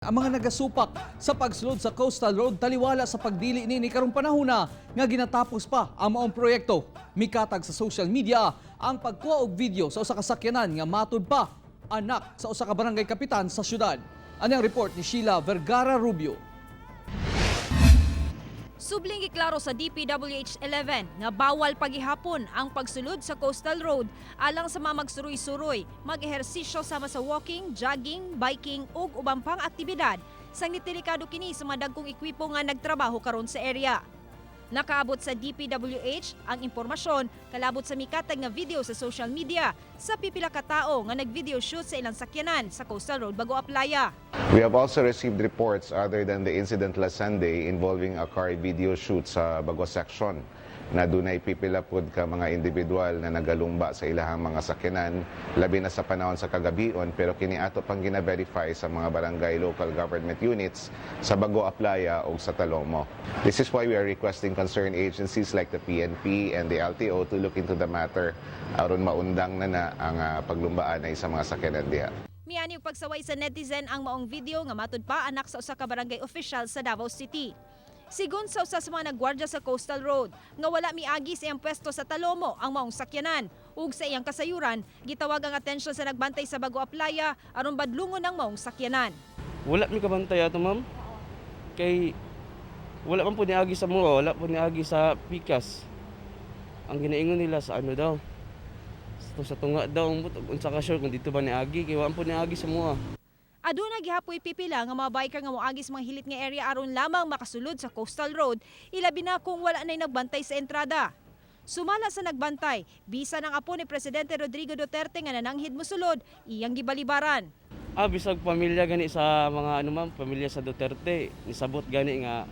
Ang mga nagasupak sa pagsulod sa Coastal Road taliwala sa pagdili ni karong panahon na nga ginatapos pa ang maong proyekto. Mikatag sa social media ang pagkuha og video sa usa ka sakyanan nga matud pa anak sa usa ka barangay kapitan sa syudad. Ano ang report ni Sheila Vergara Rubio? Subling giklaro sa DPWH 11 nga bawal pagihapon ang pagsulod sa Coastal Road alang sa mga magsuroy-suroy, mag-ehersisyo sama sa walking, jogging, biking ug ubang pang aktibidad sang nitilikado kini sa mga dagkong ekwipo nga nagtrabaho karon sa area. Nakaabot sa DPWH ang impormasyon kalabot sa mikatag nga video sa social media sa pipila ka tawo nga nag-video shoot sa ilang sakyanan sa Coastal Road bago aplaya. We have also received reports other than the incident last Sunday involving a car video shoot sa Bago section na dunay pipila pud ka mga individual na nagalumba sa ilahang mga sakyanan labi na sa panahon sa kagabion pero kini ato pang gina-verify sa mga barangay local government units sa Bago Aplaya o sa Talomo. This is why we are requesting concerned agencies like the PNP and the LTO to look into the matter aron maundang na ang paglumbaan ay sa mga sakyanan diha. Miani og pagsaway sa netizen ang maong video nga matud pa anak sa usa ka barangay official sa Davao City. Sigon sa usa sa mga nagwardya sa Coastal Road nga wala miagi sa iyang pwesto sa Talomo ang maong sakyanan ug sa iyang kasayuran gitawag ang atensyon sa nagbantay sa Bago Aplaya aron badlungon ang maong sakyanan. Wala mi kabantay ato ma'am. Kay wala man po niagi sa mga, wala po niagi sa pikas. Ang ginaingon nila sa ano daw. Sa tunga daw unsa ka sure kung dito ba niagi kay wala po niagi sa mga. Aduna gihapoy pipila nga mga biker nga moagi sa mga hilit nga area aron lamang makasulod sa Coastal Road, ilabi na kung wala nay nagbantay sa entrada. Sumala sa nagbantay, bisan ang apo ni Presidente Rodrigo Duterte nga nananghid mosulod, iyang gibalibaran. Bisag pamilya gani sa mga ano ma'am, pamilya sa Duterte, nisabot gani nga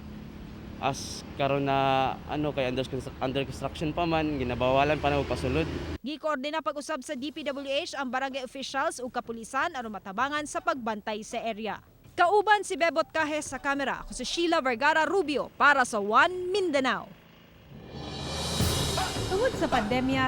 as karon na ano kay under construction pa man ginabawalan pa na pasulod. Gikoordina pag-usab sa DPWH ang barangay officials ug kapulisan aron matabangan sa pagbantay sa area. Kauban si Bebot Kahes sa kamera. Ako si Sheila Vergara Rubio para sa One Mindanao. Tungod sa pandemya,